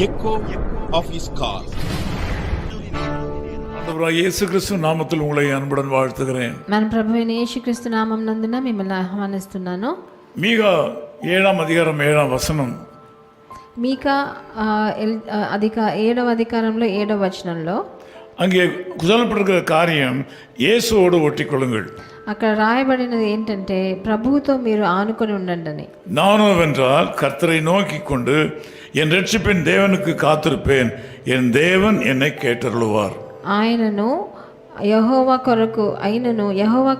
echo of his call. యేసు క్రీస్తు నామములో ఉங்களை అన్బుடன் வாழ்த்துகிறேன். మన ప్రభువైన యేసుక్రీస్తు నామం నందున మిమ్మల్ని ఆహ్వానిస్తున్నాను. మీకా 7వ అధ్యాయం 7వ వచనం. మీకా 7వ అధికారంలో 7వ వచనంలో அங்கே சொல்லப்பட்டிருக்கிற காரியம் இயேசுவோடு ஒட்டிக்கொள்ளுங்கள். అక్కడ రాయబడినది ఏంటంటే ప్రభువుతో మీరు ఆనుకొని ఉండండి అని. நானோவென்றால் கர்த்தரை நோக்கி கொண்டு என் ரட்சிப்பின் தேவனுக்கு காத்திருப்பேன், என் தேவன் என்னை கேட்டருளுவார். ఆయనను యెహోవా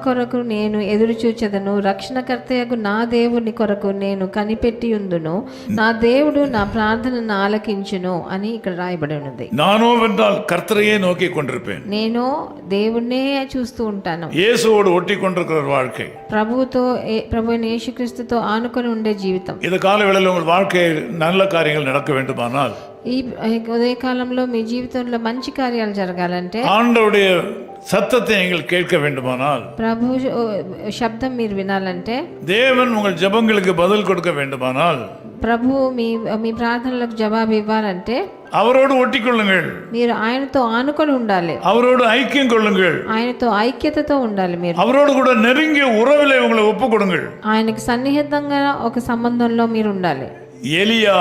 కొరకు నేను ఎదురు చూచెదను, రక్షణకర్తయగు నా దేవుని కొరకు నేను కనిపెట్టి ఉందును, నా దేవుడు నా ప్రార్థనను ఆలకించును అని ఇక్కడ రాయబడి ఉన్నది. நானோவென்றால் கர்த்தரையே நோக்கி கொண்டிருப்பேன். నేను దేవుణ్ణే చూస్తూ ఉంటాను. இயேசுவோடு ஒட்டி கொண்டிருக்கிற வாழ்க்கை, ప్రభువైన యేసుక్రీస్తుతో ఆనుకొని ఉండే జీవితం. இந்த கால வேளையில் உங்கள் வாழ்க்கையில் நல்ல காரியங்கள் நடக்க வேண்டுமானால், ఈ ఉదయకాలంలో మీ జీవితంలో మంచి కార్యాలు జరగాలంటే, ஆண்டவருடைய சத்தத்தை நீங்கள் கேட்க வேண்டுமானால், ప్రభు శబ్దం మీరు వినాలంటే, தேவன் உங்கள் ஜெபங்களுக்கு பதில் கொடுக்க வேண்டுமானால், ప్రభు మీ ప్రార్థనలకు జవాబు ఇవ్వాలంటే அவரோடு ஒட்டிக்கொள்ளுங்கள். మీరు ఆయనతో ఆనుకొని ఉండాలి. அவரோடு ஐக்கியம் கொள்ளுங்கள். ఆయనతో ఐక్యతతో ఉండాలి. మీరు அவரோடு கூட நெருங்கிய உறவிலே உங்களை ஒப்பு கொடுங்கள். ఆయనకి సన్నిహితంగా ఒక సంబంధంలో మీరు ఉండాలి. எலியா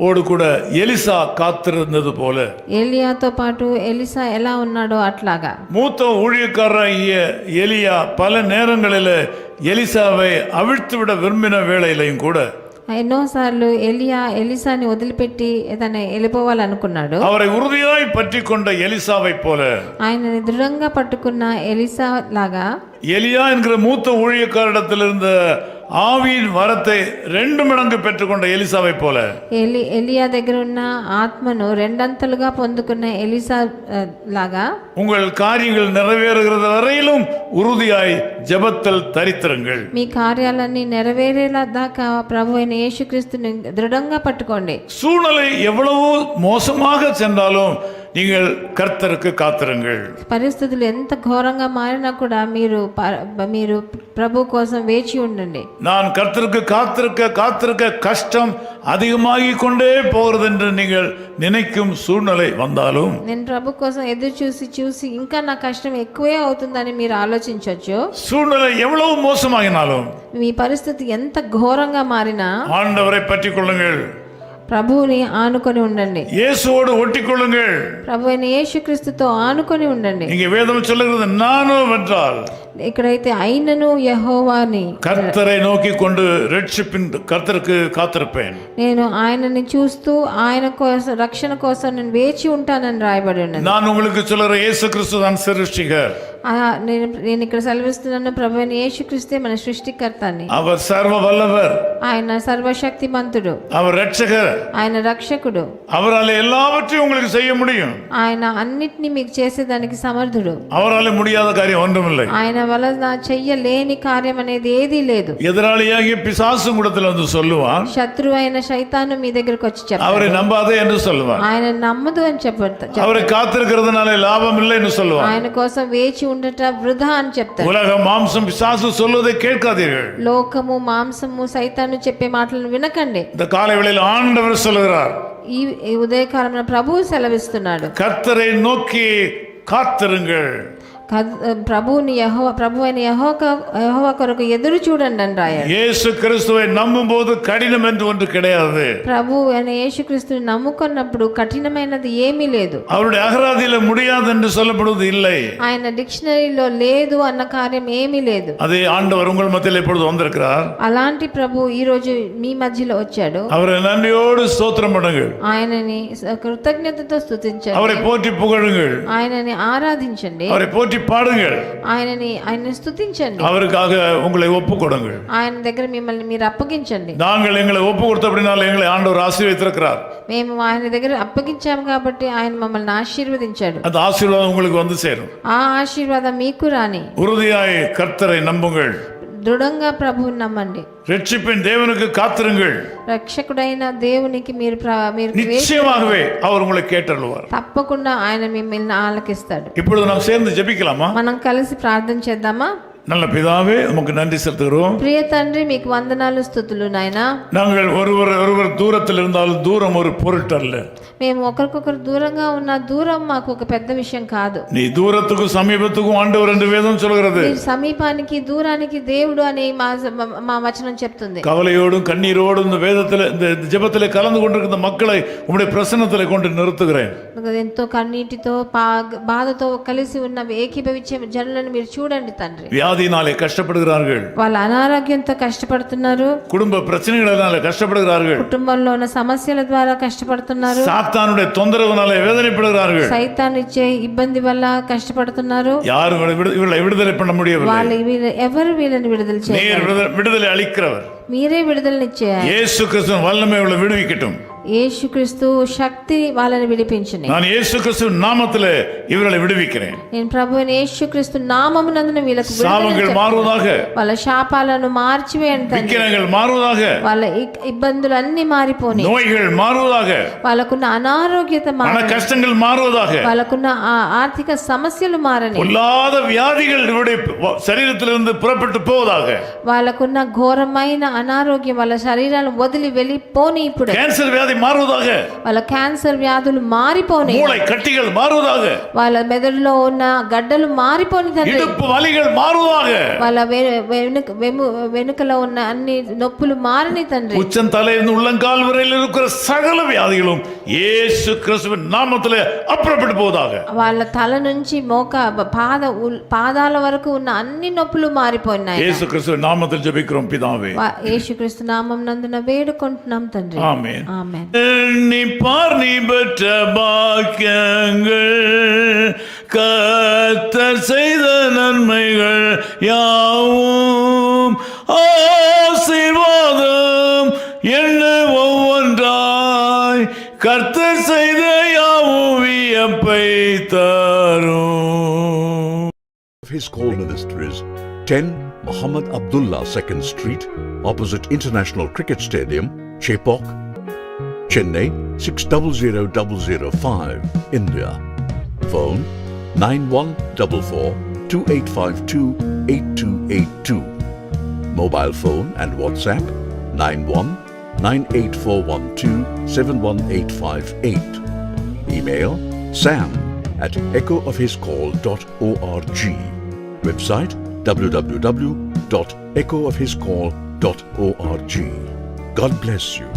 ஓடு கூட எலிசா காத்திருந்தது போல, ఎలియాతో పాటు ఎలిసా ఎలా ఉన్నాడో అట్లాగా மூத்த ஊழியக்காரராகிய எலியா பல நேரங்களில் எலிசாவை அவிழ்த்துவிட விரும்பின வேளையிலையும் கூட ఎన్నోసార్లు ఎలిసాని వదిలిపెట్టి ఏదైనా వెళ్ళిపోవాలనుకున్నాడు. அவரை உறுதியாய் பற்றி கொண்ட எலிசாவை போல, ఆయనని దృఢంగా పట్టుకున్న ఎలిసా లాగా, எலியா என்கிற மூத்த ஊழியக்காரிடத்தில் இருந்த ஆவியின் வரத்தை 2 மடங்கு பெற்றுக்கொண்ட எலிசாவை போல, ఎలియా దగ్గర ఉన్న ఆత్మను రెండంతలుగా పొందుకున్న ఎలిసా లాగా உங்கள் காரியங்கள் நிறைவேறுகிறது வரையிலும் உறுதியாய் ஜெபத்தில் தரித்திருங்கள். మీ కార్యాలన్నీ నెరవేరేలా దాకా ప్రభువైన యేసుక్రీస్తుని దృఢంగా పట్టుకోండి. சூழ்நிலை எவ்வளவு மோசமாக சென்றாலும் நீங்கள் கர்த்தருக்கு காத்திருங்கள். పరిస్థితులు ఎంత ఘోరంగా మారినా కూడా మీరు ప్రభు కోసం వేచి ఉండండి. நான் கர்த்தருக்கு காத்திருக்க கஷ்டம் அதிகமாகி கொண்டே போகிறது என்று நீங்கள் நினைக்கும் சூழ்நிலை வந்தாலும், నేను ప్రభు కోసం ఎదురు చూసి ఇంకా నా కష్టం ఎక్కువే అవుతుందని మీరు ఆలోచించవచ్చు. சூழ்நிலை எவ்வளவு மோசமாகினாலும், మీ పరిస్థితి ఎంత ఘోరంగా మారినా ஆண்டவரை பற்றிக் கொள்ளுங்கள். ప్రభువుని ఆనుకొని ఉండండి. இயேசுவோடு ஒட்டிக்கொள்ளுங்கள். ప్రభువైన యేసుక్రీస్తుతో ఆనుకొని ఉండండి. இங்கே வேதம் சொல்லுகிறது, நானும் வென்றால், ఇక్కడైతే అయినను యెహోవాని, கர்த்தரை நோக்கி கொண்டு ரட்சிப்பின் கர்த்தருக்கு காத்திருப்பேன். నేను ఆయనని చూస్తూ ఆయన కోసం రక్షణ కోసం నేను వేచి ఉంటానని రాయబడి ఉన్నది. நான் உங்களுக்கு சொல்லுற இயேசு கிறிஸ்து தான் சிருஷ்டிகர். నేను ఇక్కడ సెలవిస్తున్నాను, ప్రభువైన యేసుక్రీస్తే మన సృష్టికర్త అని. அவர் சர்வ வல்லவர், ఆయన సర్వశక్తిమంతుడు, அவர் ரட்சகர், ఆయన రక్షకుడు, அவரால் எல்லாவற்றையும் உங்களுக்கு செய்ய முடியும். ఆయన అన్నిటినీ మీకు చేసేదానికి సమర్థుడు. அவரால் முடியாத காரியம் ஒன்றுமில்லை. ఆయన వలన చెయ్యలేని కార్యం అనేది ఏదీ లేదు. எதிராளியாகிய பிசாசு கூடத்தில் வந்து சொல்லுவான், శత్రువు అయిన శైతాను మీ దగ్గరకు వచ్చి చెప్తాడు, அவரை நம்பாதே என்று சொல்லுவான். ఆయన నమ్మదు అని చెప్పాడు. அவரை காத்திருக்கிறதுனால லாபம் இல்லை என்று சொல்லுவான். ఆయన కోసం వేచి ఉండట వృధా అని చెప్తాడు. உலக மாம்சம் பிசாசு சொல்வதை கேட்காதீர்கள். లోకము మాంసము సైతాను చెప్పే మాటలను వినకండి. இந்த காலை வேளையில் ஆண்டவர் சொல்லுகிறார், ఈ ఉదయకాలంలో ప్రభువు సెలవిస్తున్నాడు, கர்த்தரை நோக்கி காத்திருங்கள். ప్రభు అయిన యెహోవా కొరకు ఎదురు చూడండి అని రాయాలి. యేసు క్రీస్తుவை నమ్ముம் போது కఠినం என்று ஒன்று கிடையாது. ప్రభు అయిన యేసుక్రీస్తుని నమ్ముకున్నప్పుడు కఠినమైనది ఏమీ లేదు. அவருடைய அகராதியில முடியாது என்று சொல்லப்படுவது இல்லை. ఆయన డిక్షనరీలో లేదు అన్న కార్యం ఏమీ లేదు. அதே ஆண்டவர் உங்கள் மத்தியில் இப்பொழுது வந்திருக்கிறார். అలాంటి ప్రభు ఈ రోజు మీ మధ్యలో వచ్చాడు. அவரை நன்றியோடு ஸ்தோத்திரம் பண்ணுங்கள். ఆయనని కృతజ్ఞతతో స్తుతించండి. அவரை போற்றி புகழுங்கள். ఆయనని ఆరాధించండి. அவரை போற்றி பாடுங்கள். ఆయనని స్తుతించండి. அவருக்காக உங்களை ஒப்பு கொடுங்கள். ఆయన దగ్గర మిమ్మల్ని మీరు అప్పగించండి. நாங்கள் எங்களை ஒப்பு கொடுத்தபடினால எங்களை ஆண்டவர் ஆசீர்வதித்திருக்கிறார். మేము ఆయన దగ్గర అప్పగించాము కాబట్టి ఆయన మమ్మల్ని ఆశీర్వదించాడు. அந்த ஆசீர்வாதம் உங்களுக்கு வந்து சேரும். ఆ ఆశీర్వాదం మీకు రాని. உறுதியாய் கர்த்தரை நம்புங்கள். దృఢంగా ప్రభువుని నమ్మండి. ரட்சிப்பின் தேவனுக்கு காத்திருங்கள். రక్షకుడైన దేవునికి మీరు நிச்சயமாகவே அவர் உங்களை கேட்டருளுவார். తప్పకుండా ఆయన మిమ్మల్ని ఆలకిస్తాడు. இப்பொழுது நாம் சேர்ந்து ஜெபிக்கலாமா? మనం కలిసి ప్రార్థన చేద్దామా? நல்ல பிதாவே உமக்கு நன்றி செலுத்துகிறோம். ప్రియ తండ్రి మీకు వందనాలు స్తుతులు నాయనా. நாங்கள் ஒருவர் தூரத்தில் இருந்தாலும் தூரம் ஒரு பொருட்டல்ல. మేము ఒకరికొకరు దూరంగా ఉన్న దూరం మాకు ఒక పెద్ద విషయం కాదు. நீ தூரத்துக்கும் சமீபத்துக்கும் ஆண்டவர் என்று வேதம் சொல்கிறது. మీరు సమీపానికి దూరానికి దేవుడు అని మా వచనం చెప్తుంది. கவலையோடும் கண்ணீரோடும் இந்த வேதத்தில் இந்த ஜெபத்திலே கலந்து கொண்டிருக்கிற மக்களை உம்முடைய பிரசன்னத்திலே கொண்டு நிறுத்துகிறேன். ఎంతో కన్నీటితో బాధతో కలిసి ఉన్న ఏకీభవించే జనులను మీరు చూడండి తండ్రి. வியாதியினாலே கஷ்டப்படுகிறார்கள். వాళ్ళ అనారోగ్యంతో కష్టపడుతున్నారు. குடும்ப பிரச்சனைகளினாலே கஷ்டப்படுகிறார்கள். కుటుంబంలో ఉన్న సమస్యల ద్వారా కష్టపడుతున్నారు. சாத்தானுடைய தொந்தரவுனாலே வேதனைப்படுகிறார்கள். సైతాను ఇచ్చే ఇబ్బంది వల్ల కష్టపడుతున్నారు. யாரும் இவர்களை விடுதலை பண்ண முடியவில்லை. వాళ్ళు ఎవరు వీళ్ళని విడుదల చేయలేరు. நீர் விடுதலை அளிக்கிறவர். మీరే విడుదలనిచ్చేయాలి. இயேசு கிறிஸ்துவின் வல்லமை உள்ள விடுவிக்கட்டும். యేసుక్రీస్తు శక్తి వాళ్ళని విడిపించును. நான் இயேசு கிறிஸ்துவின் நாமத்திலே இவர்களை விடுவிக்கிறேன். నేను ప్రభువైన యేసుక్రీస్తు నామమునందున వీళ్ళకు சாபங்கள் மாறுவதாக. వాళ్ళ శాపాలను మార్చివేయండి తండ్రి. விக்கிரங்கள் மாறுவதாக. వాళ్ళ ఇబ్బందులు అన్ని మారిపోని. நோய்கள் மாறுவதாக. వాళ్ళకున్న అనారోగ్యత பண కష్టங்கள் மாறுவதாக. వాళ్ళకున్న ఆర్థిక సమస్యలు మారని. பொல்லாத வியாதிகள் இவருடைய சரீரத்திலிருந்து புறப்பட்டு போவதாக. వాళ్ళకున్న ఘోరమైన అనారోగ్యం వాళ్ళ శరీరాలను వదిలి వెళ్ళిపోని. ఇప్పుడు கேன்சர் வியாதி மாறுவதாக. వాళ్ళ క్యాన్సర్ వ్యాధులు మారిపోని. மூளை கட்டிகள் மாறுவதாக. వాళ్ళ మెదడులో ఉన్న గడ్డలు మారిపోని తండ్రి. இடுப்பு வலிகள் மாறுவதாக. వాళ్ళ వెనుకలో ఉన్న అన్ని నొప్పులు మారని తండ్రి. உச்சம் தலையிலிருந்து உள்ளங்கால் வரையில் இருக்கிற சகல வியாதிகளும் இயேசு கிறிஸ்துவின் நாமத்திலே அப்புறப்பட்டு போவதாக. వాళ్ళ తల నుంచి పాదాల వరకు ఉన్న అన్ని నొప్పులు మారిపోయినాయి. இயேசு கிறிஸ்துவின் நாமத்தில் ஜெபிக்கிறோம் பிதாவே. యేసుక్రీస్తు నామం నందున వేడుకుంటున్నాం తండ్రి. ஆமென். ఆమేన్. நீ பெற்ற பாக்கியங்கள் கர்த்தர் செய்த நன்மைகள் யாவும் ஆசீர்வாதம் என்ன ஒவ்வொன்றாய் கர்த்தர் செய்த யாவும் வியப்பை தரும். His Call Ministries, 10 Muhammad Abdullah 2nd Street, opposite International Cricket Stadium, Chepauk, Chennai 600005, India. Phone 914428528282. Mobile phone and WhatsApp 919841271858. Email sam@echoofhiscall.org. Website www.echoofhiscall.org. God bless you.